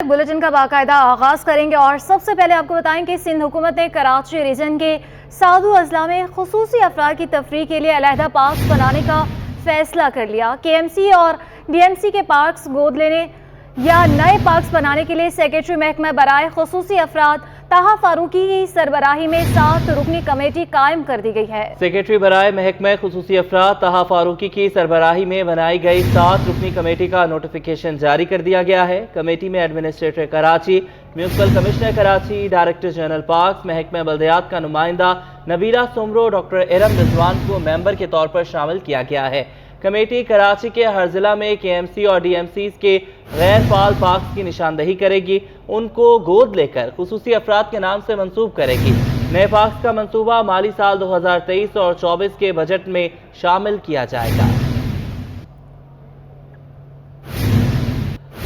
Bulletin का बाकायदा आगाज करेंगे और सबसे पहले आपको बताएं कि सिंध हुकूमत ने कराची रीजन के साधु अजला में खुसूसी अफराद की तफरीह के लिए अलहदा पार्क्स बनाने का फैसला कर लिया। KMC और DMC के पार्क्स गोद लेने या नए पार्क्स बनाने के लिए सेक्रेटरी महकमा बराए खुसूसी अफराद ताहा फारूकी की सरबराही में 7 रुकनी कमेटी कायम कर दी गई है। सेक्रेटरी बराए महकमा खुसूसी अफराद ताहा फारूकी की सरबराही में बनाई गई 7 रुकनी कमेटी का नोटिफिकेशन जारी कर दिया गया है। कमेटी में administrator Karachi, municipal commissioner Karachi, director general parks, महकमा बल्दियात का नुमाइंदा नबीला सुमरो, डॉक्टर इरम रिजवान को मेंबर के तौर पर शामिल किया गया है। कमेटी कराची के हर जिला में KMC और DMCs के गैर फाल पार्क्स की निशानदही करेगी, उनको गोद लेकर खुसूसी अफराद के नाम से मंसूब करेगी। नए पार्क्स का मंसूबा माली साल 2023 और 24 के बजट में शामिल किया जाएगा।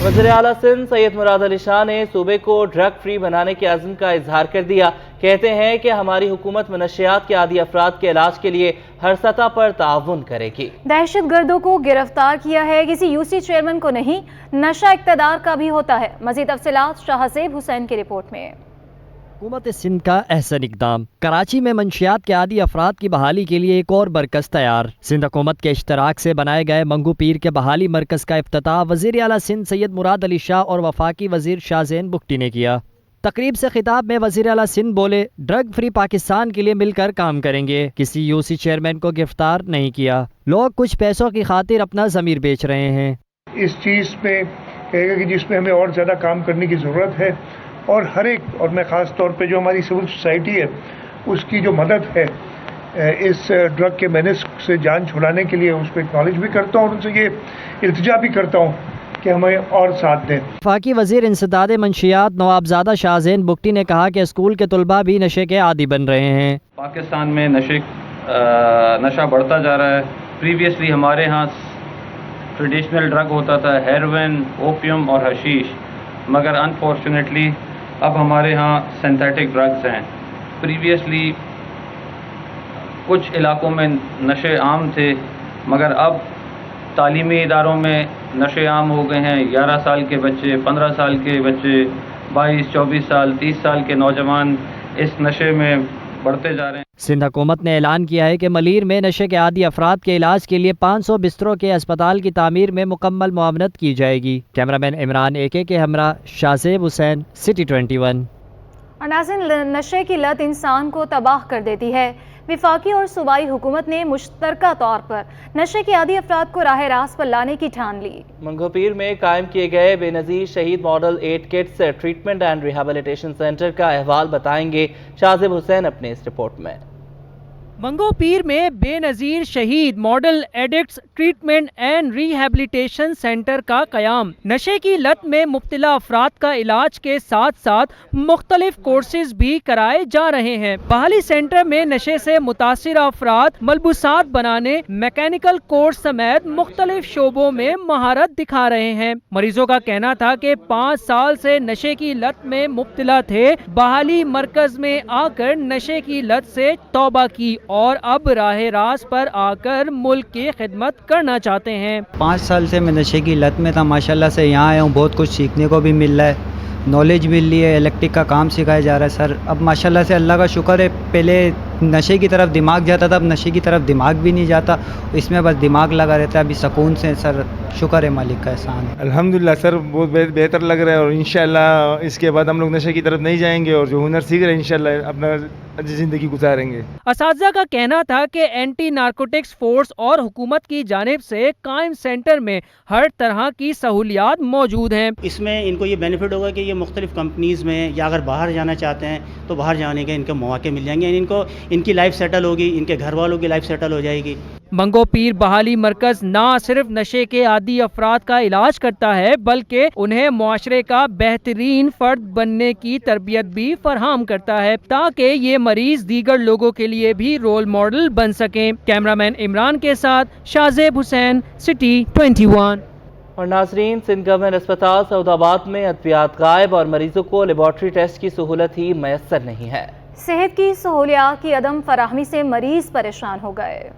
वज़ीर आला सिंध सैयद मुराद अली शाह ने सूबे को ड्रग फ्री बनाने के अज़्म का इजहार कर दिया। कहते हैं कि हमारी हुकूमत मनशियात के आदी अफराद के इलाज के लिए हर सतह पर ताउन करेगी। दहशत गर्दों को गिरफ्तार किया है, किसी UC चेयरमैन को नहीं, नशा इक़्तिदार का भी होता है। मज़ीद तफसीलात शाहज़ेब हुसैन की रिपोर्ट में। हुकूमत सिंध का अहसन इक़दाम, कराची में मंशियात के आदी अफराद की बहाली के लिए एक और मरकज़ तैयार। सिंध हुकूमत के इश्तराक से बनाए गए मंगू पीर के बहाली मरकज़ का इफ्तिताह वज़ीर आला सिंध सैयद मुराद अली शाह और वफाकी वज़ीर शाहज़ैन बुगटी ने किया। तकरीब से खिताब में वज़ीर आला सिंध बोले, ड्रग फ्री पाकिस्तान के लिए मिलकर काम करेंगे। किसी UC चेयरमैन को गिरफ्तार नहीं किया। लोग कुछ पैसों की खातिर अपना ज़मीर बेच रहे हैं। इस चीज़ पे कहेगा कि जिसमें हमें और ज़्यादा काम करने की ज़रूरत है और हर एक, और मैं ख़ास तौर पे जो हमारी सिविल सोसाइटी है उसकी जो मदद है इस ड्रग के मैनेज से जान छुड़ाने के लिए, उसको एक्नॉलेज भी करता हूँ और उनसे ये इल्तिजा भी करता हूँ कि हमें और साथ दें। वफाकी वज़ीर इंसदाद मंशियात नवाबजादा शाहज़ैन बुगटी ने कहा कि स्कूल के तलबा भी नशे के आदी बन रहे हैं। पाकिस्तान में नशा बढ़ता जा रहा है। प्रीवियसली हमारे यहाँ ट्रेडिशनल ड्रग होता था हेरोइन, ओपियम और हशीश, मगर अनफॉर्चुनेटली अब हमारे यहाँ सिंथेटिक ड्रग्स हैं। प्रीवियसली कुछ इलाकों में नशे आम थे, मगर अब तालीमी इदारों में नशे आम हो गए हैं। 11 साल के बच्चे, 15 साल के बच्चे, 22, 24 साल, 30 साल के नौजवान इस नशे में बढ़ते जा रहे हैं। सिंध हुकूमत ने ऐलान किया है कि मलीर में नशे के आदी अफराद के इलाज के लिए 500 बिस्तरों के अस्पताल की तामीर में मुकम्मल मुआवनत की जाएगी। कैमरामैन इमरान AK के हमरा शाहज़ेब हुसैन, सिटी 21। और नाज़रीन, नशे की लत इंसान को तबाह कर देती है। वफाकी और सूबाई हुकूमत ने मुश्तरका तौर पर नशे के आदी अफराद को राह रास्त पर लाने की ठान ली। मंगू पीर में कायम किए गए बेनज़ीर शहीद model 8 kids treatment and rehabilitation centre का अहवाल बताएंगे शाहज़ेब हुसैन अपने इस रिपोर्ट में। मंगो पीर में बेनज़ीर शहीद model addicts treatment and rehabilitation centre का कयाम नशे की लत में मुब्तला अफराद का इलाज के साथ साथ मुख्तलिफ कोर्सेज भी कराए जा रहे हैं। बहाली सेंटर में नशे से मुतासिर अफराद मलबूसात बनाने, मैकेनिकल कोर्स समेत मुख्तलिफ शोबों में महारत दिखा रहे हैं। मरीजों का कहना था कि 5 साल से नशे की लत में मुब्तला थे, बहाली मरकज में आकर नशे की लत से तौबा की और अब राह रास्त पर आकर मुल्क की खिदमत करना चाहते हैं। 5 साल से मैं नशे की लत में था, माशाल्लाह से यहाँ आया हूँ, बहुत कुछ सीखने को भी मिल रहा है, नॉलेज मिल रही है, इलेक्ट्रिक का काम सिखाया जा रहा है सर। अब माशाल्लाह से अल्लाह का शुक्र है, पहले नशे की तरफ दिमाग जाता था, अब नशे की तरफ दिमाग भी नहीं जाता, इसमें बस दिमाग लगा रहता है। अभी सुकून से सर, शुक्र है मालिक का एहसान है। अल्हम्दुलिल्लाह सर, बहुत बेहतर लग रहा है और इंशाल्लाह इसके बाद हम लोग नशे की तरफ नहीं जाएंगे और जो हुनर सीख रहे हैं इंशाल्लाह अपना अच्छी ज़िंदगी गुजारेंगे। असातिज़ा का कहना था कि एंटी नारकोटिक्स फोर्स और हुकूमत की जानिब से कायम सेंटर में हर तरह की सहूलियात मौजूद हैं। इसमें इनको ये बेनिफिट होगा कि ये मुख्तलिफ कंपनीज़ में या अगर बाहर जाना चाहते हैं तो बाहर जाने के इनके मौके मिल जाएंगे, इनको इनकी लाइफ सेटल होगी, इनके घर वालों की लाइफ सेटल हो जाएगी। मंगो पीर बहाली मरकज ना सिर्फ नशे के आदी अफराद का इलाज करता है बल्कि उन्हें मुआशरे का बेहतरीन फर्द बनने की तरबियत भी फराहम करता है ताकि ये मरीज दीगर लोगों के लिए भी रोल मॉडल बन सकें। कैमरामैन इमरान के साथ शाहज़ेब हुसैन, सिटी 21। और नाजरीन, सिंध गवर्नमेंट अस्पताल सऊदाबाद में अद्वियात गायब और मरीजों को लेबॉर्ट्री टेस्ट की सहूलत ही मैसर नहीं है। सेहत की सहूलियात की अदम फराहमी से मरीज परेशान हो गए।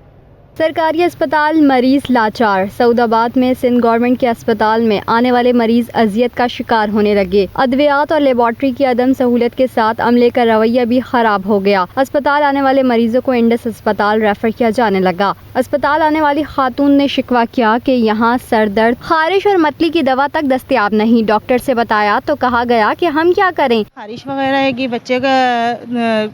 سرکاری اسپتال مریض لاچار، سعود آباد میں سندھ گورنمنٹ کے اسپتال میں آنے والے مریض اذیت کا شکار ہونے لگے۔ ادویات اور لیبارٹری کی عدم سہولت کے ساتھ عملے کا رویہ بھی خراب ہو گیا۔ اسپتال آنے والے مریضوں کو انڈس اسپتال ریفر کیا جانے لگا۔ اسپتال آنے والی خاتون نے شکوہ کیا کہ یہاں سر درد، خارش اور متلی کی دوا تک دستیاب نہیں۔ ڈاکٹر سے بتایا تو کہا گیا کہ ہم کیا کریں، خارش وغیرہ ہے کہ بچے کا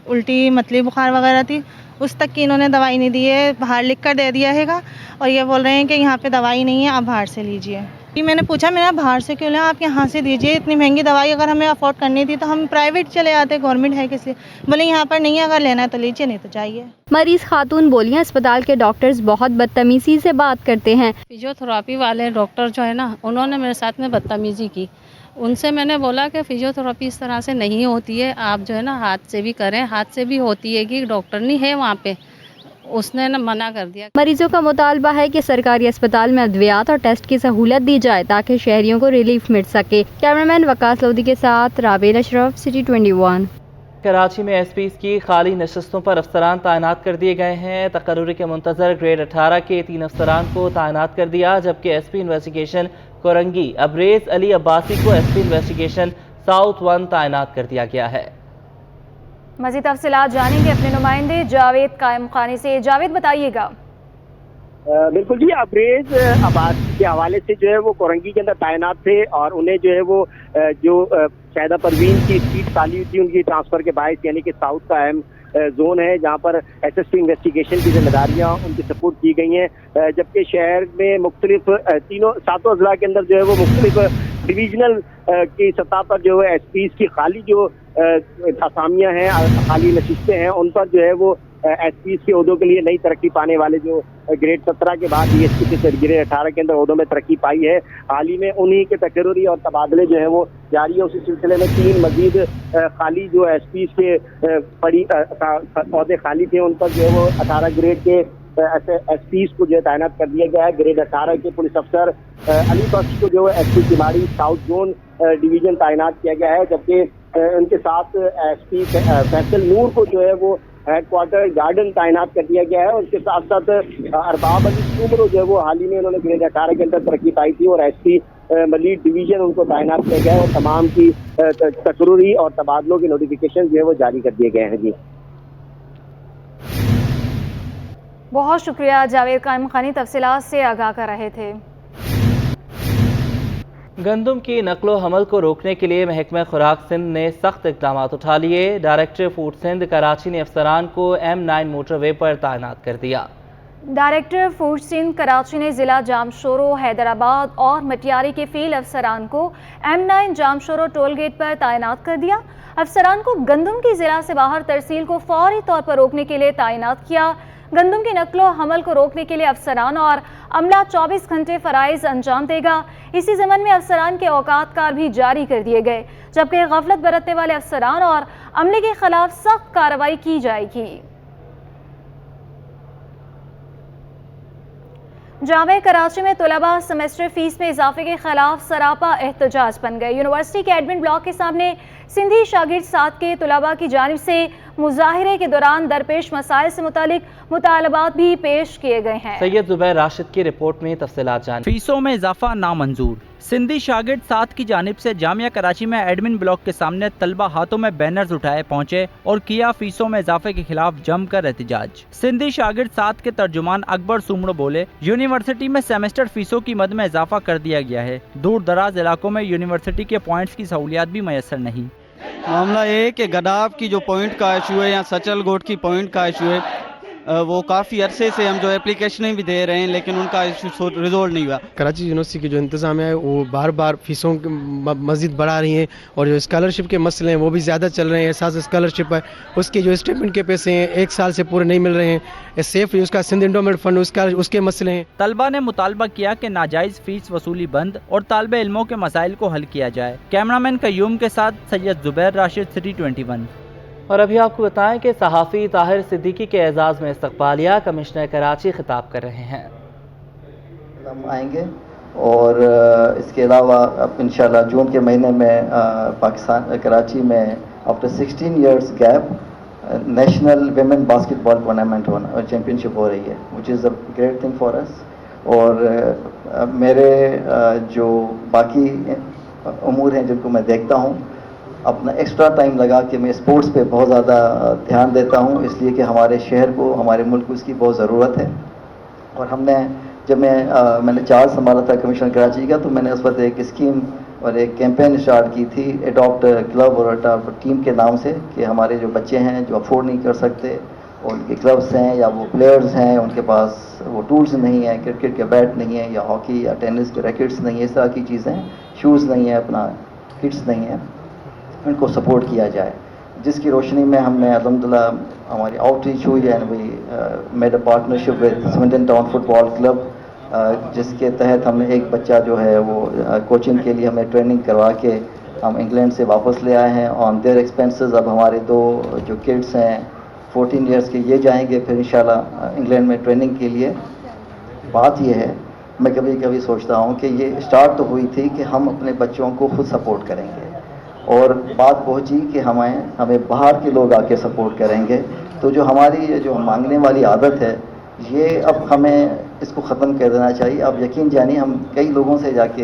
الٹی متلی بخار وغیرہ تھی، اس تک کی انہوں نے دوائی نہیں دی ہے، باہر لکھ کر دے دیا ہے گا، اور یہ بول رہے ہیں کہ یہاں پہ دوائی نہیں ہے، آپ باہر سے لیجئے۔ میں نے پوچھا، میں نے باہر سے کیوں لیں، آپ یہاں سے دیجئے، اتنی مہنگی دوائی اگر ہمیں افورڈ کرنی تھی تو ہم پرائیویٹ چلے آتے، گورنمنٹ ہے کس لیے؟ بولے یہاں پر نہیں ہے، اگر لینا ہے تو لیجئے، نہیں تو چاہیے۔ مریض خاتون بولیاں اسپتال کے ڈاکٹرز بہت بدتمیزی سے بات کرتے ہیں۔ فزیو تھراپی والے ڈاکٹر جو ہے نا، انہوں نے میرے ساتھ میں بدتمیزی کی۔ ان سے میں نے بولا کہ فزیو تھراپی اس طرح سے نہیں ہوتی ہے، آپ جو ہے نا ہاتھ سے بھی کریں، ہاتھ سے بھی ہوتی ہے کہ ڈاکٹر نہیں ہے وہاں پہ، اس نے منع کر دیا۔ مریضوں کا مطالبہ ہے کہ سرکاری اسپتال میں ادویات اور ٹیسٹ کی سہولت دی جائے تاکہ شہریوں کو ریلیف مل سکے۔ کیمرامین وقاص لودھی کے ساتھ رابعہ اشرف، سٹی 21۔ کراچی میں ایس پیز کی خالی نشستوں پر افسران تعینات کر دیے گئے ہیں۔ تقرری کے منتظر گریڈ 18 کے 3 افسران کو تعینات کر دیا، جبکہ ایس پی انویسٹیگیشن کورنگی ابریز علی عباسی کو ایس پی انویسٹیگیشن ساؤتھ 1 تعینات کر دیا گیا ہے۔ مزید تفصیلات جانیں گے اپنے نمائندے جاوید قائم خانی سے۔ جاوید بتائیے گا۔ بالکل جی، ابریز عباسی کے حوالے سے جو ہے وہ کورنگی کے اندر تعینات تھے، اور انہیں جو ہے وہ جو شاہدہ پروین کی سیٹ خالی ہوئی تھی ان کی ٹرانسفر کے باعث، یعنی کہ ساؤتھ کا اہم زون ہے جہاں پر ایس ایس پی انویسٹیگیشن کی ذمہ داریاں ان کی سپورٹ کی گئی ہیں، جبکہ شہر میں مختلف ساتوں اضلاع کے اندر جو ہے وہ مختلف ڈویژنل کی سطح پر جو ہے ایس پیز کی خالی جو اسامیاں ہیں، خالی نشستیں ہیں، ان پر جو ہے وہ ایس پیز کے عہدوں کے لیے نئی ترقی پانے والے جو گریڈ 17 کے بعد ڈی ایس پی سے گریڈ 18 کے اندر عہدوں میں ترقی پائی ہے۔ حال ہی میں انہی کے تقرری اور تبادلے جو ہیں وہ جاری ہے۔ اسی سلسلے میں 3 مزید خالی جو ایس پیز کے عہدے خالی تھے، ان پر جو ہے وہ 18 گریڈ کے ایس پیز کو جو ہے تعینات کر دیا گیا ہے۔ گریڈ 18 کے پولیس افسر علی بخش کو جو ہے S P Keamari South zone division تعینات کیا گیا ہے، جبکہ ان کے ساتھ ایس پی فیصل نور کو جو ہے وہ ہیڈ کوارٹر گارڈن تعینات کر دیا گیا ہے، اور اس کے ساتھ ساتھ ارباب علی سومرو جو ہے وہ حال ہی میں انہوں نے گریڈ 18 کے اندر ترقی پائی تھی، اور ایس پی ملیٹ ڈویژن ان کو تعینات کیا گیا ہے، اور تمام کی تقرری اور تبادلوں کے نوٹیفیکیشن جو ہے وہ جاری کر دیے گئے ہیں۔ جی بہت شکریہ جاوید قائم خانی، تفصیلات سے آگاہ کر رہے تھے۔ گندم کی نقل و حمل کو روکنے کے لیے محکمہ خوراک سندھ نے سخت اقدامات اٹھا لیے۔ ڈائریکٹر فوڈ سندھ کراچی نے افسران کو M9 موٹر وے پر تعینات کر دیا۔ ڈائریکٹر فوڈ سندھ کراچی نے ضلع جامشورو، حیدرآباد اور مٹیاری کے فیلڈ افسران کو M9 جامشورو ٹول گیٹ پر تعینات کر دیا۔ افسران کو گندم کی ضلع سے باہر ترسیل کو فوری طور پر روکنے کے لیے تعینات کیا۔ گندم کی نقل و حمل کو روکنے کے لیے افسران اور عملہ 24 گھنٹے فرائض انجام دے گا۔ اسی ضمن میں افسران کے اوقات کار بھی جاری کر دیے گئے، جبکہ غفلت برتنے والے افسران اور عملے کے خلاف سخت کارروائی کی جائے گی۔ جامعہ کراچی میں طلباء سیمسٹر فیس میں اضافے کے خلاف سراپا احتجاج بن گئے۔ یونیورسٹی کے ایڈمن بلاک کے سامنے سندھی شاگرد ساتھ کے طلباء کی جانب سے مظاہرے کے دوران درپیش مسائل سے متعلق مطالبات بھی پیش کیے گئے ہیں۔ سید زبیر راشد کی رپورٹ میں تفصیلات جانیں۔ فیسوں میں اضافہ نامنظور۔ سندھی شاگرد ساتھ کی جانب سے جامعہ کراچی میں ایڈمن بلاک کے سامنے طلبہ ہاتھوں میں بینرز اٹھائے پہنچے اور کیا فیسوں میں اضافے کے خلاف جم کر احتجاج۔ سندھی شاگرد ساتھ کے ترجمان اکبر سومڑو بولے، یونیورسٹی میں سیمسٹر فیسوں کی مد میں اضافہ کر دیا گیا ہے، دور دراز علاقوں میں یونیورسٹی کے پوائنٹس کی سہولیات بھی میسر نہیں۔ معاملہ یہ ہے کہ گڈاف کی جو پوائنٹ کا ایشو ہے یا سچل گوٹ کی پوائنٹ کا ایشو ہے، وہ کافی عرصے سے ہم جو اپلیکیشنیں بھی دے رہے ہیں لیکن ان کا ایشو ریزولو نہیں ہوا۔ کراچی یونیورسٹی کی جو انتظامیہ ہے وہ بار بار فیسوں مزید بڑھا رہی ہیں، اور جو اسکالرشپ کے مسئلے ہیں وہ بھی زیادہ چل رہے ہیں۔ احساس اسکالرشپ ہے، اس کے جو اسٹیپنڈ کے پیسے ہیں 1 سال سے پورے نہیں مل رہے ہیں۔ سیف اس کا سندھ انڈومنٹ فنڈ اس کے مسئلے ہیں۔ طلبہ نے مطالبہ کیا کہ ناجائز فیس وصولی بند اور طالب علموں کے مسائل کو حل کیا جائے۔ کیمرامین قیوم کے ساتھ سید زبیر راشد، سٹی 21۔ اور ابھی آپ کو بتائیں کہ صحافی طاہر صدیقی کے اعزاز میں استقبالیہ کمشنر کراچی خطاب کر رہے ہیں۔ ہم آئیں گے اور اس کے علاوہ انشاءاللہ جون کے مہینے میں پاکستان کراچی میں after 16 years gap national women basketball tournament होना, चैम्पियनशिप हो रही है, which is a great thing for us. और मेरे जो बाकी उमूर हैं जिनको मैं देखता हूँ, अपना एक्स्ट्रा टाइम लगा के मैं स्पोर्ट्स पे बहुत ज़्यादा ध्यान देता हूँ, इसलिए कि हमारे शहर को, हमारे मुल्क को इसकी बहुत ज़रूरत है। और जब मैंने चार्ज संभाला था कमिश्नर कराची का, तो मैंने उस वक्त एक स्कीम और एक कैंपेन स्टार्ट की थी, अडॉप्ट क्लब और अडॉप्ट टीम के नाम से, कि हमारे जो बच्चे हैं जो अफोर्ड नहीं कर सकते, और उनके क्लब्स हैं या वो प्लेयर्स हैं, उनके पास वो टूल्स नहीं है, क्रिकेट के बैट नहीं है या हॉकी या टेनिस के रैकेट्स नहीं है, इस तरह की चीज़ें, शूज़ नहीं है, अपना किट्स नहीं है, उनको सपोर्ट किया जाए। जिसकी रोशनी में हमने अल्हम्दुलिल्लाह हमारी आउटरीच हुई है, we made a partnership with Swindon town football club, जिसके तहत हमने एक बच्चा जो है वो कोचिंग के लिए हमें ट्रेनिंग करवा के हम इंग्लैंड से वापस ले आए हैं ऑन देयर एक्सपेंसेस। अब हमारे 2 जो किड्स हैं 14 इयर्स के, ये जाएंगे फिर इंशाल्लाह इंग्लैंड में ट्रेनिंग के लिए। बात ये है, मैं कभी कभी सोचता हूँ कि ये स्टार्ट तो हुई थी कि हम अपने बच्चों को खुद सपोर्ट करेंगे, और बात पहुँची कि हमें बाहर के लोग आके सपोर्ट करेंगे। तो जो हमारी ये जो मांगने वाली आदत है, ये अब हमें इसको ख़त्म कर देना चाहिए। अब यकीन जानिए, हम कई लोगों से जाके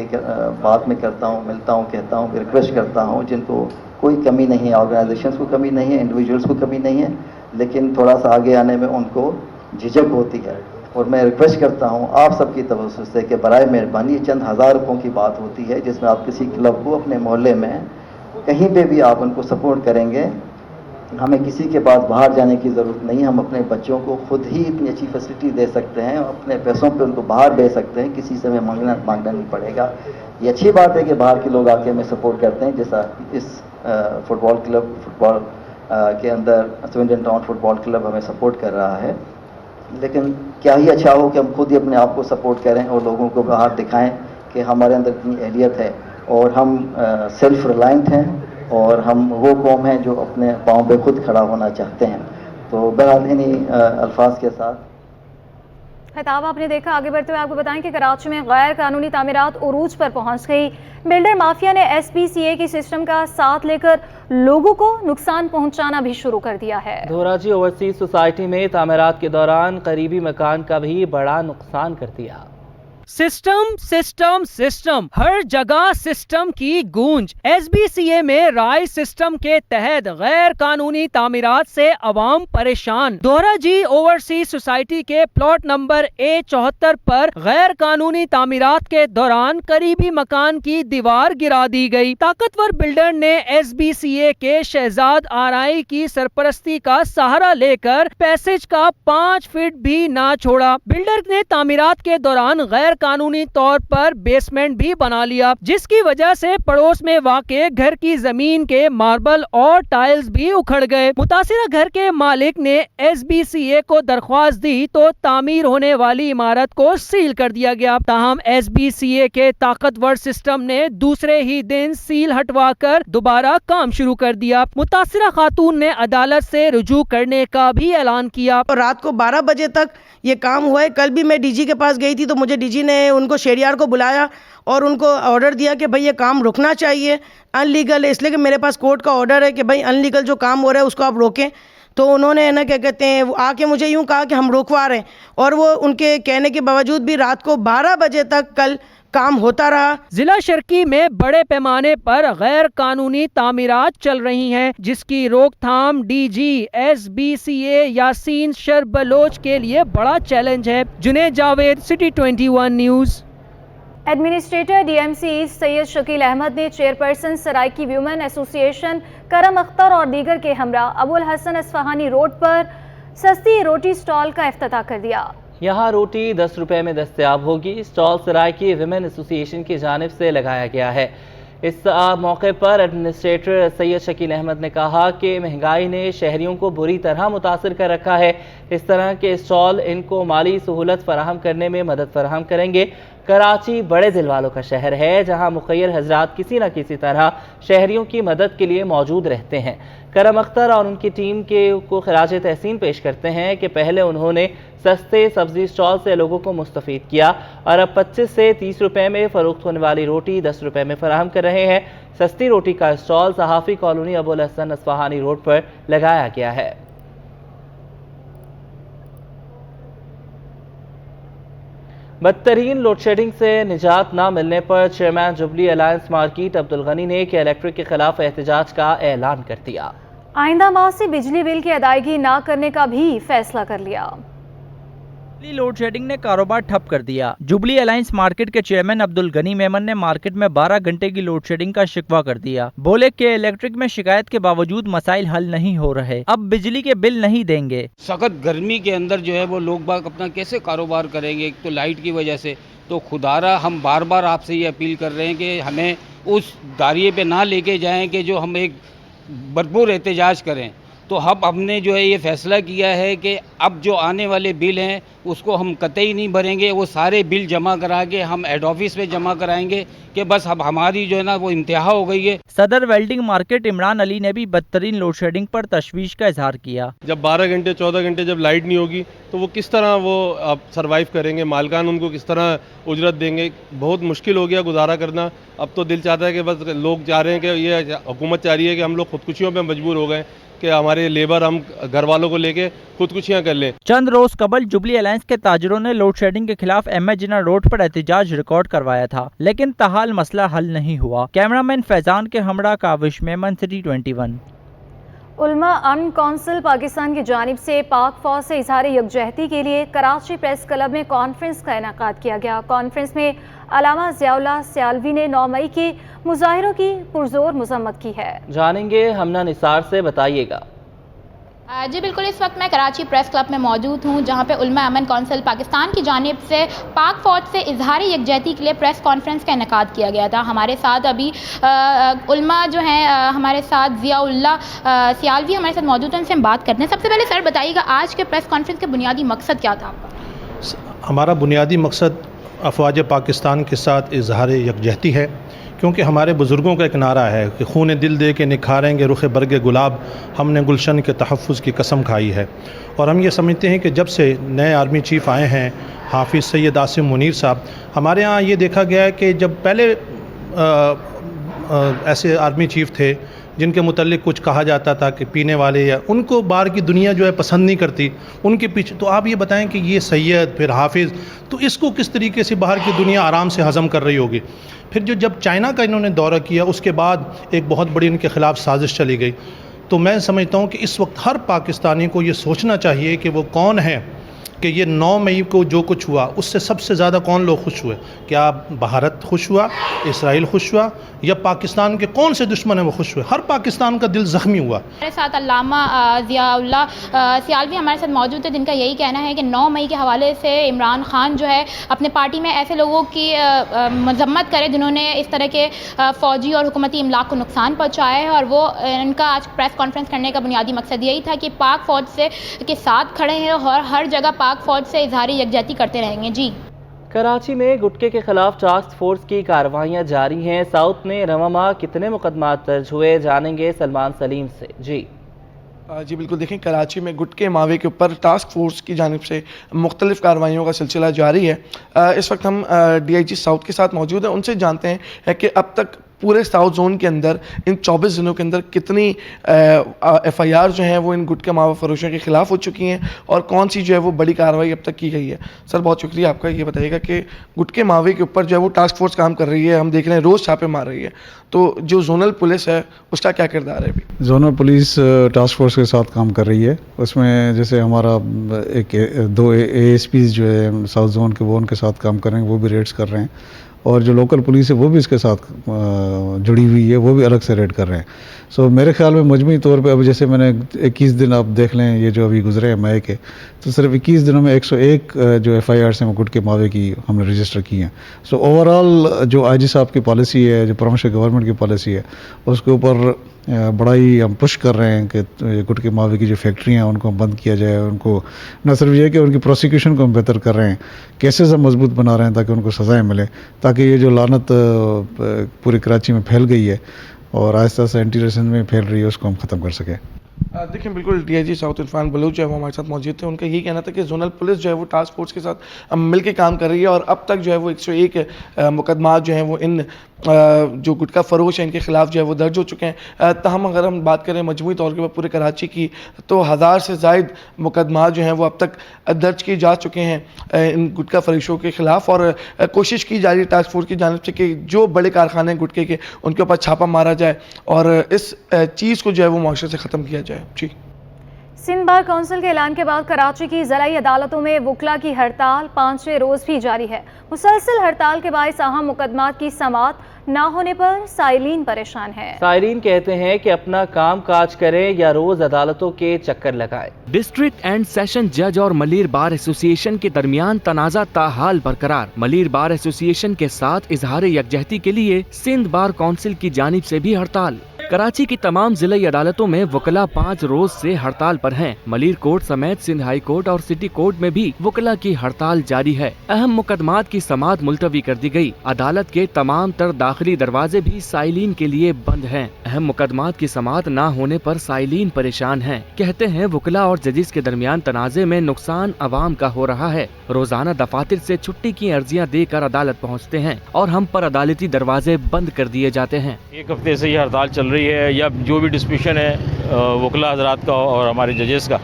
बात में करता हूँ, मिलता हूँ, कहता हूँ, रिक्वेस्ट करता हूँ, जिनको कोई कमी नहीं है, ऑर्गेनाइजेशंस को कमी नहीं है, इंडिविजुअल्स को कमी नहीं है, लेकिन थोड़ा सा आगे आने में उनको झिझक होती है। और मैं रिक्वेस्ट करता हूँ आप सबकी तरफ से कि बराए मेहरबानी, चंद हज़ार रुपयों की बात होती है, जिसमें आप किसी क्लब को अपने मोहल्ले में कहीं पे भी आप उनको सपोर्ट करेंगे। हमें किसी के पास बाहर जाने की ज़रूरत नहीं, हम अपने बच्चों को खुद ही इतनी अच्छी फैसिलिटी दे सकते हैं, अपने पैसों पे उनको बाहर भेज सकते हैं, किसी से हमें मांगना नहीं पड़ेगा। ये अच्छी बात है कि बाहर के लोग आके हमें सपोर्ट करते हैं, जैसा इस फुटबॉल के अंदर स्विंडन टाउन फुटबॉल क्लब हमें सपोर्ट कर रहा है। लेकिन क्या ही अच्छा हो कि हम खुद ही अपने आप को सपोर्ट करें और लोगों को बाहर दिखाएं कि हमारे अंदर इतनी अहलियत है, और हम सेल्फ रिलायंट हैं, और हम वो कौम हैं जो अपने पाँव पे खुद खड़ा होना चाहते हैं। तो बहरहाल इन्हीं अल्फाज के साथ खिताब आपने देखा। आगे बढ़ते हुए आपको बताएं कि कराची में गैर कानूनी तामीरात उरूज पर पहुंच गई। बिल्डर माफिया ने SPCA की सिस्टम का साथ लेकर लोगों को नुकसान पहुंचाना भी शुरू कर दिया है। धोराजी ओवरसीज सोसाइटी में तामीरात के दौरान करीबी मकान का भी बड़ा नुकसान कर दिया। सिस्टम सिस्टम सिस्टम, हर जगह सिस्टम की गूंज। SBCA में राय सिस्टम के तहत गैर कानूनी तामीरात से अवाम परेशान। दोहराजी ओवरसीज सोसाइटी के प्लॉट नंबर A74 पर गैर कानूनी तामीरात के दौरान करीबी मकान की दीवार गिरा दी गई। ताकतवर बिल्डर ने SBCA के शहजाद आरआई की सरपरस्ती का सहारा लेकर पैसेज का 5 फीट भी ना छोड़ा। बिल्डर ने तामीरात के दौरान गैर कानूनी तौर पर बेसमेंट भी बना लिया, जिसकी वजह से पड़ोस में वाक़े घर की जमीन के मार्बल और टाइल्स भी उखड़ गए। मुतासिरा घर के मालिक ने SBCA को दरख्वास्त दी तो तामीर होने वाली इमारत को सील कर दिया गया। ताहम SBCA के ताकतवर सिस्टम ने दूसरे ही दिन सील हटवाकर दोबारा काम शुरू कर दिया। मुतासिरा खातून ने अदालत से रुजू करने का भी ऐलान किया। रात को 12 बजे तक ये काम हुआ है। कल भी मैं DG के पास गई थी तो मुझे DG ने उनको शेरियार को बुलाया और उनको ऑर्डर दिया कि भाई ये काम रुकना चाहिए, अनलीगल है, इसलिए कि मेरे पास कोर्ट का ऑर्डर है कि भाई अनलीगल जो काम हो रहा है उसको आप रोकें। तो उन्होंने ना क्या कहते हैं आके मुझे यूँ कहा कि हम रोकवा रहे हैं, और वो उनके कहने के बावजूद भी रात को 12 बजे तक कल काम होता रहा। जिला शर्की में बड़े पैमाने पर गैर कानूनी तामीरात चल रही हैं, जिसकी रोकथाम DG SBCA यासीन शर बलोच के लिए बड़ा चैलेंज है। Junaid Javed, city 21 news. Administrator DMC Syed Shakeel Ahmed ने चेयरपर्सन सराइकी व्यूमेन एसोसिएशन करम अख्तर और दीगर के हमरा अबुल हसन अस्फहानी रोड पर सस्ती रोटी स्टॉल का इफ्तिताह कर दिया। यहाँ रोटी 10 रुपए में दस्तयाब होगी। स्टॉल सराइकी विमेन एसोसिएशन की जानिब से लगाया गया है। इस मौके पर एडमिनिस्ट्रेटर सैयद शकील अहमद ने कहा कि महंगाई ने शहरियों को बुरी तरह मुतासर कर रखा है। इस तरह के स्टॉल इनको माली सहूलत फराहम करने में मदद फराहम करेंगे। कराची बड़े दिल वालों का शहर है, जहां मुखैर हजरात किसी न किसी तरह शहरियों की मदद के लिए मौजूद रहते हैं। करम अख्तर और उनकी टीम को खराज तहसीन पेश करते हैं कि पहले उन्होंने सस्ते सब्जी स्टॉल से लोगों को मुस्तफ़ीद किया और अब 25 से 30 रुपए में फ़रोख्त होने वाली रोटी 10 रुपए में फराहम कर रहे हैं। सस्ती रोटी का स्टॉल सहाफ़ी कॉलोनी अबुल हसन अस्फहानी रोड पर लगाया गया है। बदतरीन लोड शेडिंग से निजात ना मिलने पर chairman jubilee alliance market Abdul Ghani ने इलेक्ट्रिक के खिलाफ एहतजाज का ऐलान कर दिया। आइंदा माह से बिजली बिल की अदायगी ना करने का भी फैसला कर लिया। लोड शेडिंग ने कारोबार ठप कर दिया। जुबली अलायंस मार्केट के चेयरमैन अब्दुल गनी मेमन ने मार्केट में 12 घंटे की लोड शेडिंग का शिकवा कर दिया। बोले कि इलेक्ट्रिक में शिकायत के बावजूद मसाइल हल नहीं हो रहे, अब बिजली के बिल नहीं देंगे। सख्त गर्मी के अंदर जो है वो लोग बाग अपना कैसे कारोबार करेंगे, एक तो लाइट की वजह से। तो खुदारा हम बार बार आपसे ये अपील कर रहे हैं कि हमें उस दायरे पे ना लेके जाएं कि जो हम एक भरपूर एहतजाज करें। तो अब हमने जो है ये फैसला किया है कि अब जो आने वाले बिल हैं उसको हम कतई नहीं भरेंगे, वो सारे बिल जमा करा के हम हेड ऑफिस में जमा कराएंगे कि बस अब हमारी जो है ना वो इंतहा हो गई है। सदर वेल्डिंग मार्केट इमरान अली ने भी बदतरीन लोड शेडिंग पर तशवीश का इजहार किया। जब 12 घंटे 14 घंटे जब लाइट नहीं होगी तो वो किस तरह वो अब सर्वाइव करेंगे, मालकान उनको किस तरह उजरत देंगे। बहुत मुश्किल हो गया गुजारा करना। अब तो दिल चाहता है कि बस लोग चाह रहे हैं कि ये हुकूमत चाह रही है कि हम लोग खुदकुशियों पर मजबूर हो गए कि हमारे लेबर हम घर वालों को लेके खुदकुशियां कर लें। चंद रोज कबल जुबली अलायंस के ताजरों ने लोड शेडिंग के खिलाफ MS जिन्ना रोड पर एहतजाज रिकॉर्ड करवाया था, लेकिन ताहाल मसला हल नहीं हुआ। कैमरामैन फैजान के हमरा काविश मेमन, सिटी 21। उलमा अमन कौंसिल पाकिस्तान की जानिब से पाक फौज से इजहार यकजहती के लिए कराची प्रेस क्लब में कॉन्फ्रेंस का इनेकाद किया गया। कॉन्फ्रेंस में अलामा ज़ियाउल्लाह सियालवी ने 9 मई के मुजाहिरों की पुरजोर मजम्मत की है। जानेंगे हमना निसार से, बताइएगा। जी बिल्कुल, इस वक्त मैं कराची प्रेस क्लब में मौजूद हूँ जहाँ पे उलमा अमन कौंसिल पाकिस्तान की जानिब से पाक फ़ौज से इजहार यकजहती के लिए प्रेस कॉन्फ्रेंस का इनेकाद किया गया था। हमारे साथ अभी उलमा जो हैं हमारे साथ ज़ियाउल्लाह सियालवी हमारे साथ मौजूद हैं, उनसे हम बात करते हैं। सबसे पहले सर बताइएगा, आज के प्रेस कॉन्फ्रेंस का बुनियादी मकसद क्या था आपका? हमारा बुनियादी मकसद अफवाज पाकिस्तान के साथ इजहार यकजहती है, क्योंकि हमारे बुज़ुर्गों का एक नारा है कि खून दिल दे के निखारेंगे रुख बरगे गुलाब, हमने गुलशन के तहफ़्फ़ुज़ की कसम खाई है। और हम ये समझते हैं कि जब से नए आर्मी चीफ़ आए हैं हाफिज़ सैयद आसिम मुनीर साहब, हमारे यहाँ ये देखा गया है कि जब पहले ऐसे आर्मी चीफ़ थे जिनके मुतल्लिक कुछ कहा जाता था कि पीने वाले, या उनको बाहर की दुनिया जो है पसंद नहीं करती, उनके पीछे। तो आप ये बताएं कि ये सैयद फिर हाफिज़, तो इसको किस तरीके से बाहर की दुनिया आराम से हज़म कर रही होगी। फिर जब चाइना का इन्होंने दौरा किया उसके बाद एक बहुत बड़ी इनके ख़िलाफ़ साजिश चली गई। तो मैं समझता हूँ कि इस वक्त हर पाकिस्तानी को ये सोचना चाहिए कि वो कौन है, कि ये 9 मई को जो कुछ हुआ उससे सबसे ज़्यादा कौन लोग खुश हुए। क्या भारत खुश हुआ, इसराइल खुश हुआ, या पाकिस्तान के कौन से दुश्मन हैं वो खुश हुए? हर पाकिस्तान का दिल ज़ख्मी हुआ। हमारे साथ अल्लामा ज़ियाउल्लाह सियालवी हमारे साथ मौजूद है, जिनका यही कहना है कि 9 मई के हवाले से इमरान खान जो है अपने पार्टी में ऐसे लोगों की मजम्मत करे जिन्होंने इस तरह के फ़ौजी और हुकूमती इमलाक को नुकसान पहुँचाया है। और वो इनका आज प्रेस कॉन्फ्रेंस करने का बुनियादी मकसद यही था कि पाक फ़ौज से के साथ खड़े हैं और हर जगह पाक फ़ौज से इजहार यकजहती करते रहेंगे। जी, कराची में गुटखे के खिलाफ टास्क फोर्स की कार्रवाइयां जारी हैं। साउथ में रवा माह कितने मुकदमात दर्ज हुए, जानेंगे सलमान सलीम से। जी बिल्कुल, देखें कराची में गुटखे मावे के ऊपर टास्क फोर्स की जानिब से मुख्तलिफ कार्रवाइयों का सिलसिला जारी है। इस वक्त हम DIG साउथ के साथ मौजूद हैं, उनसे जानते हैं कि अब तक पूरे साउथ जोन के अंदर इन 24 ज़िलों के अंदर कितनी FIR जो हैं वो इन गुटखा मावा फरोशों के ख़िलाफ़ हो चुकी हैं और कौन सी जो है वो बड़ी कार्रवाई अब तक की गई है। सर बहुत शुक्रिया आपका। ये बताइएगा कि गुटखे मावे के ऊपर जो है वो टास्क फोर्स काम कर रही है, हम देख रहे हैं रोज़ छापे मार रही है, तो जो जोनल पुलिस है उसका क्या किरदार है? अभी जोनल पुलिस टास्क फोर्स के साथ काम कर रही है। उसमें जैसे हमारा 2 ASPs जो है साउथ जोन के, वो उनके साथ काम कर रहे हैं, वो भी रेड्स कर रहे हैं। और जो लोकल पुलिस है वो भी इसके साथ जुड़ी हुई है, वो भी अलग से रेड कर रहे हैं। सो मेरे ख्याल में मजमूई तौर पे अब जैसे मैंने 21 दिन आप देख लें ये जो अभी गुजरे हैं मई के, तो सिर्फ 21 दिनों में 101 जो FIRs हैं वो गुटखे मावे की हमने रजिस्टर की हैं। सो ओवरऑल जो IG साहब की पॉलिसी है, जो परमिशन गवर्नमेंट की पॉलिसी है, उसके ऊपर बड़ा ही हम पुश कर रहे हैं कि गुटखे मावे की जो फैक्ट्रियाँ हैं उनको बंद किया जाए। उनको न सिर्फ ये कि उनकी प्रोसिक्यूशन को हम बेहतर कर रहे हैं, केसेस हम मजबूत बना रहे हैं ताकि उनको सज़ाएँ मिले, ताकि ये जो लानत पूरी कराची में फैल गई है और आहिस्ता आहिस्ता एंटी रेसिज्म में फैल रही है उसको हम ख़त्म कर सकें। देखिए बिल्कुल डीआईजी साउथ इरफान बलूच जो है वो हमारे साथ मौजूद थे। उनका यही कहना था कि जोनल पुलिस जो है वो टास्क फोर्स के साथ मिलकर काम कर रही है और अब तक जो है वो 101 मुकदमा जो हैं वो इन जो गुटखा फरोश है इनके खिलाफ जो है वो दर्ज हो चुके हैं। तहम अगर हम बात करें मजमूई तौर पर पूरे कराची की तो 1000 से ज़ायद मुकदमा जो हैं वो अब तक दर्ज किए जा चुके हैं इन गुटखा फरोशों के खिलाफ और कोशिश की जा रही है टास्क फोर्स की जानिब से कि जो बड़े कारखाने हैं गुटखे के उनके ऊपर छापा मारा जाए और इस चीज़ को जो है वो मुआशरे से ख़त्म किया जाए। जी। सिंध बार काउंसिल के ऐलान के बाद कराची की ज़िलाई अदालतों में वकला की हड़ताल 5वें रोज़ भी जारी है। मुसलसल हड़ताल के बायस अहम मुकदमात की समाअत ना होने पर साइलीन परेशान है। साइलीन कहते हैं कि अपना काम काज करें या रोज अदालतों के चक्कर लगाएं। डिस्ट्रिक्ट एंड सेशन जज और मलीर बार एसोसिएशन के दरमियान तनाज़ा ताहाल बरकरार। मलीर बार एसोसिएशन के साथ इजहार यकजहती के लिए सिंध बार काउंसिल की जानिब से भी हड़ताल। कराची की तमाम जिला अदालतों में वकला 5 रोज से हड़ताल पर हैं। मलीर कोर्ट समेत सिंध हाई कोर्ट और सिटी कोर्ट में भी वकला की हड़ताल जारी है। अहम मुकदमात की समाअत मुलतवी कर दी गई। अदालत के तमाम तर दाखिली दरवाजे भी साइलीन के लिए बंद हैं। अहम मुकदमात की समाअत न होने पर साइलीन परेशान हैं। कहते हैं वकला और जजिस के दरमियान तनाज़े में नुकसान अवाम का हो रहा है। रोजाना दफातर से छुट्टी की अर्जियां देकर अदालत पहुँचते हैं और हम पर अदालती दरवाजे बंद कर दिए जाते हैं। एक हफ्ते से ये हड़ताल चल रही है या जो भी डिस्प्यूशन है वकला हजरात का और हमारे जजेस का,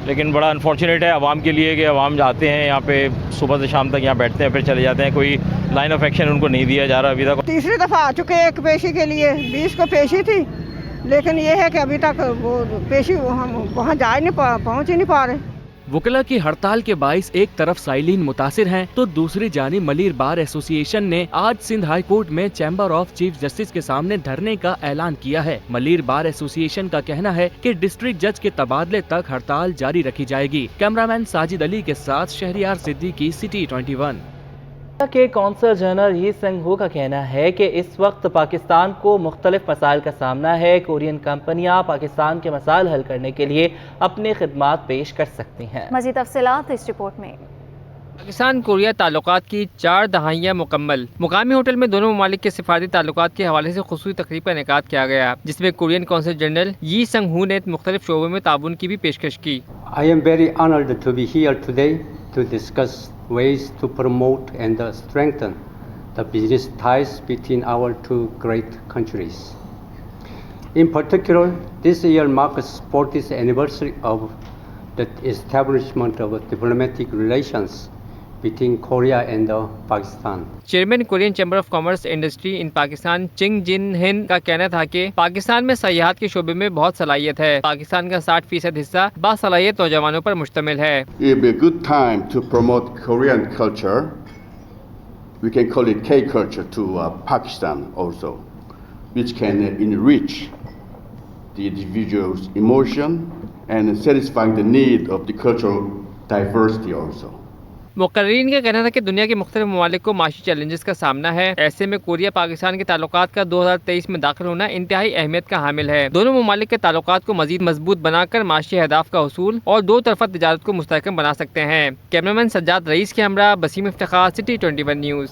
लेकिन बड़ा अनफॉर्चुनेट है आवाम के लिए कि आवाम जाते हैं यहाँ पे सुबह से शाम तक यहाँ बैठते हैं फिर चले जाते हैं। कोई लाइन ऑफ एक्शन उनको नहीं दिया जा रहा अभी तक। तीसरी दफ़ा आ चुके हैं एक पेशी के लिए। 20 को पेशी थी लेकिन ये है कि अभी तक वो पेशी हम वहाँ पहुँच ही नहीं पा रहे। वकला की हड़ताल के बाइस एक तरफ साइलीन मुतासिर हैं तो दूसरी जानिब मलीर बार एसोसिएशन ने आज सिंध हाई कोर्ट में चैम्बर ऑफ चीफ जस्टिस के सामने धरने का ऐलान किया है। मलीर बार एसोसिएशन का कहना है कि डिस्ट्रिक्ट जज के तबादले तक हड़ताल जारी रखी जाएगी। कैमरामैन साजिद अली के साथ शहरियार सिद्दीकी, सिटी 21। के कौंसल जनरल यी संग हो का कहना है कि इस वक्त पाकिस्तान को मुख्तलिफ मसाइल का सामना है। कोरियन कंपनियां पाकिस्तान के मसाइल हल करने के लिए अपनी खिदमात पेश कर सकती हैं। मज़ीद तफसीलात इस रिपोर्ट में। पाकिस्तान कोरिया ताल्लुकात की 4 दहाइयाँ मुकम्मल। मुकामी होटल में दोनों ममालिक के सिफारती ताल्लुकात के हवाले से खुसूसी तकरीब का इनेकाद किया गया जिसमें कोरियन कौंसल जनरल यी संग हू ने मुख्तलिफ शोबों में ताउन की भी पेशकश की। I am very honored to be here today to discuss ways to promote and strengthen the business ties between our two great countries. In particular, this year marks 40th anniversary of the establishment of diplomatic relations between Korea and Pakistan. Chairman Korean chamber of commerce industry in Pakistan Ching Jin Hin का कहना था कि पाकिस्तान में सयाहत के शोबे में बहुत सलाहियत है। पाकिस्तान का 60% हिस्सा बासलाहियत नौजवानों पर मुश्तमिल है। It will be a good time to promote Korean culture. We can call it K culture to Pakistan also, which can enrich the individual's emotion and satisfying the need of the cultural diversity also. मुकर्रीन का कहना था कि दुनिया के मुख्तलिफ ममालिक को माशी चैलेंजेस का सामना है। ऐसे में कोरिया पाकिस्तान के ताल्लुकात का 2023 में दाखिल होना इंतहाई अहमियत का हामिल है। दोनों ममालिक के ताल्लुकात को मजीद मजबूत बनाकर माशी अहदाफ का हसूल और 2 तरफा तिजारत को मुस्तहकम बना सकते हैं। कैमरामैन सज्जाद रईस के हमरा बसीम इफ्तिखार, सिटी 21 न्यूज़।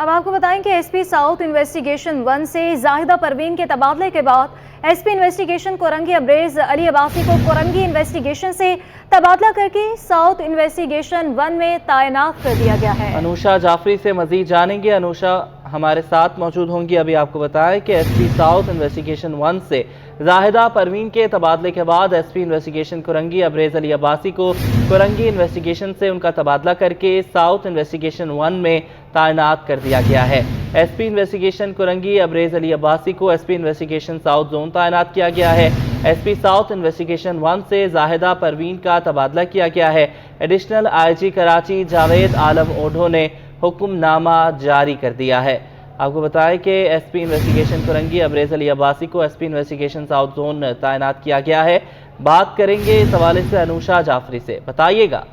अब आपको बताएं कि एसपी साउथ इन्वेस्टिगेशन 1 से जाहिदा परवीन के तबादले के बाद एसपी इन्वेस्टिगेशन कोरंगी अब्रेज अली अब्बासी को कोरंगी इन्वेस्टिगेशन से तबादला करके साउथ इन्वेस्टिगेशन 1 में तैनात कर दिया गया है। अनुषा जाफरी से मजीद जानेंगे। अनुषा हमारे साथ मौजूद होंगी। अभी आपको बताएं कि एसपी साउथ इन्वेस्टिगेशन 1 से जाहिदा परवीन के तबादले के बाद एसपी इन्वेस्टिगेशन कोरंगी अब्रेज अली अब्बासी को कोरंगी इन्वेस्टिगेशन से उनका तबादला करके साउथ इन्वेस्टिगेशन 1 में तैनात कर दिया गया है। एसपी इन्वेस्टिगेशन कोरंगी अब्रेज अली अब्बासी को एसपी इन्वेस्टिगेशन साउथ जोन तैनात किया गया है। एसपी साउथ इन्वेस्टिगेशन 1 से जाहिदा परवीन का तबादला किया गया है। एडिशनल आईजी कराची जावेद आलम ओढो ने हुक्मनामा जारी कर दिया है। आपको बताएं कि एसपी इन्वेस्टिगेशन कोरंगी अब्रेज अली अब्बासी को एसपी इन्वेस्टिगेशन साउथ जोन तैनात किया गया है। बात करेंगे इस हवाले से अनुषा जाफरी से, बताइएगा।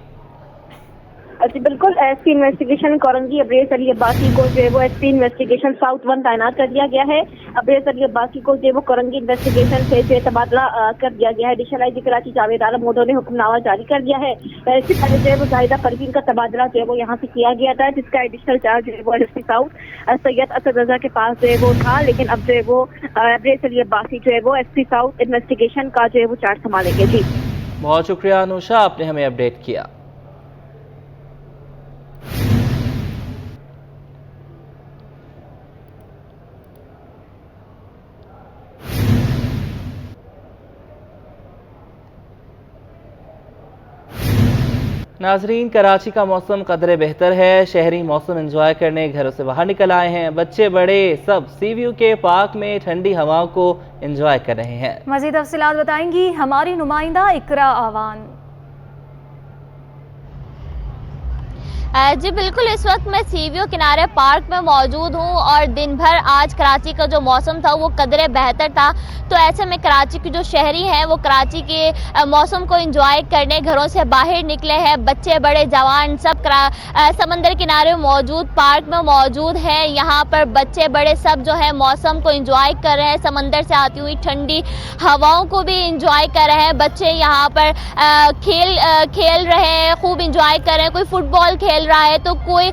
जी बिल्कुल, एसपी इन्वेस्टिगेशन कोरंगी अब्रेज अली अब्बासी को जो है वो एसपी इन्वेस्टिगेशन साउथ 1 तैनात कर दिया गया है। अब्रेज अली अब्बासी को जो है वो कोरंगी इन्वेस्टिगेशन से जो है तबादला कर दिया गया है। एडिशनल आईजी कराची जावेद आलम मोडो ने हुक्मनामा जारी कर दिया है। इससे पहले जो है वो जाहिदा परवीन का तबादला जो है वो यहाँ से किया गया था, जिसका एडिशनल चार्ज जो है वो एसपी साउथ सैयद असद रजा के पास जो है वो था, लेकिन अब जो है वो अब्रेज अली अब्बासी जो है वो एसपी साउथ इन्वेस्टिगेशन का जो है वो चार्ज संभालेंगे। जी बहुत शुक्रिया अनुषा, आपने हमें अपडेट किया। नाजरीन, कराची का मौसम कदरे बेहतर है। शहरी मौसम एंजॉय करने घरों से बाहर निकल आए हैं। बच्चे बड़े सब सी व्यू के पार्क में ठंडी हवाओं को एंजॉय कर रहे हैं। मज़ीद तफसीलात बताएंगी हमारी नुमाइंदा इकरा आवान। जी बिल्कुल, इस वक्त मैं सी व्यू किनारे पार्क में मौजूद हूँ और दिन भर आज कराची का जो मौसम था वो कदरे बेहतर था, तो ऐसे में कराची के जो शहरी हैं वो कराची के मौसम को एंजॉय करने घरों से बाहर निकले हैं। बच्चे बड़े जवान सब समंदर किनारे मौजूद पार्क में मौजूद हैं। यहाँ पर बच्चे बड़े सब जो है मौसम को एंजॉय कर रहे हैं, समंदर से आती हुई ठंडी हवाओं को भी एंजॉय कर रहे हैं। बच्चे यहाँ पर खेल रहे हैं, खूब एंजॉय कर रहे हैं। कोई फुटबॉल खेल रहा है तो कोई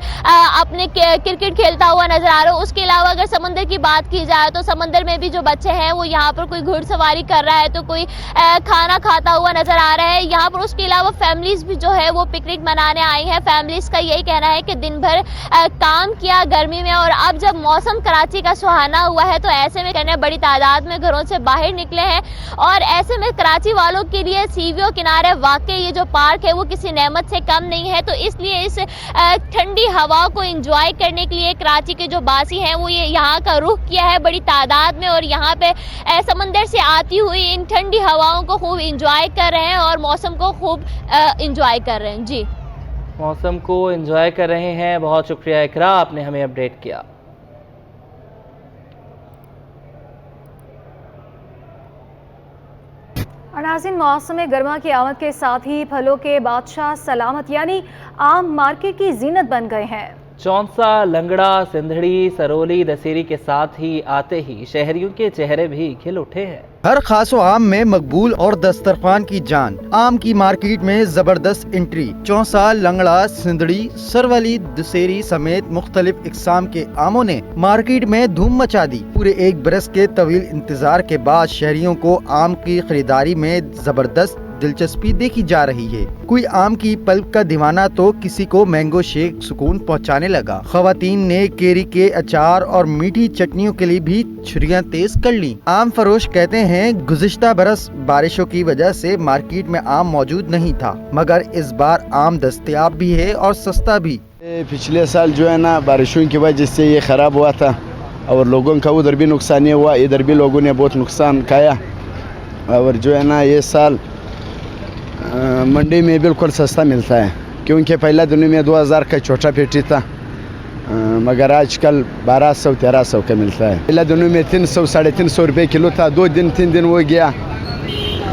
अपने क्रिकेट खेलता हुआ नजर आ रहा है। उसके अलावा अगर समंदर की बात की जाए तो समंदर में भी जो बच्चे हैं वो यहाँ पर कोई घुड़सवारी कर रहा है तो कोई खाना खाता हुआ नजर आ रहा है यहाँ पर। उसके अलावा फैमिलीज भी जो है वो पिकनिक मनाने आई हैं। फैमिलीज का यही कहना है कि दिन भर काम किया गर्मी में और अब जब मौसम कराची का सुहाना हुआ है तो ऐसे में कहने बड़ी तादाद में घरों से बाहर निकले हैं और ऐसे में कराची वालों के लिए सी व्यू किनारे वाकई ये जो पार्क है वो किसी नेमत से कम नहीं है। तो इसलिए इस ठंडी हवा को एंजॉय करने के लिए कराची के जो बासी हैं वो ये यहाँ का रुख किया है बड़ी तादाद में और यहाँ पे समंदर से आती हुई इन ठंडी हवाओं को खूब एंजॉय कर रहे हैं और मौसम को खूब एंजॉय कर रहे हैं। जी, मौसम को एंजॉय कर रहे हैं। बहुत शुक्रिया इकरा, आपने हमें अपडेट किया। और नाज़रीन, मौसम गर्मा की आमद के साथ ही फलों के बादशाह सलामत यानी आम मार्केट की जीनत बन गए हैं। चौंसा, लंगड़ा, सिंधड़ी, सरोली, दशहरी के साथ ही आते ही शहरियों के चेहरे भी खिल उठे हैं। हर खासो आम में मकबूल और दस्तरखान की जान। आम की मार्केट में जबरदस्त एंट्री। चौंसा, लंगड़ा, सिंधड़ी, सरवली, दशहरी समेत मुख्तलिफ इकसाम के आमों ने मार्केट में धूम मचा दी। पूरे एक बरस के तवील इंतजार के बाद शहरियों को आम की खरीदारी में जबरदस्त दिलचस्पी देखी जा रही है। कोई आम की पल्प का दीवाना तो किसी को मैंगो शेक सुकून पहुंचाने लगा। खवातीन ने केरी के अचार और मीठी चटनियों के लिए भी छुरियां तेज कर ली। आम फरोश कहते हैं गुज़िश्ता बरस बारिशों की वजह से मार्केट में आम मौजूद नहीं था, मगर इस बार आम दस्तयाब भी है और सस्ता भी। पिछले साल जो है ना बारिशों की वजह से ये खराब हुआ था और लोगों का उधर भी नुकसान हुआ, इधर भी लोगों ने बहुत नुकसान खाया। और जो है ना ये साल मंडी में बिल्कुल सस्ता मिलता है, क्योंकि पहला दिनों में 2000 का छोटा पेटी था, मगर आजकल 1200-1300 का मिलता है। पहला दिनों में 300-350 रुपये किलो था, 2 दिन 3 दिन वो गया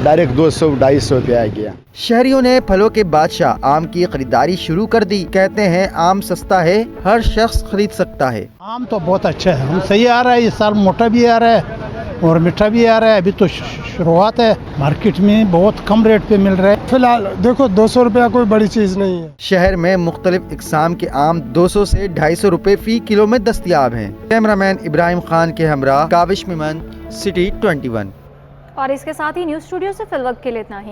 डायरेक्ट 200-250 रुपये आ गया। शहरियों ने फलों के बादशाह आम की खरीदारी शुरू कर दी। कहते हैं आम सस्ता है, हर शख्स खरीद सकता है। आम तो बहुत अच्छा है, हम सही आ रहा है, इस साल मोटा भी आ रहा है और मीठा भी आ रहा है। अभी तो शुरुआत है, मार्केट में बहुत कम रेट पे मिल रहा है। फिलहाल देखो 200 रुपया कोई बड़ी चीज नहीं है। शहर में मुख्तलिफ इकसाम के आम 200 से 250 रुपए फी किलो में दस्तयाब हैं। कैमरामैन इब्राहिम खान के हमरा काविश मिमन, सिटी 21। और इसके साथ ही न्यूज़ स्टूडियो से फिल वक्त के लिए इतना ही।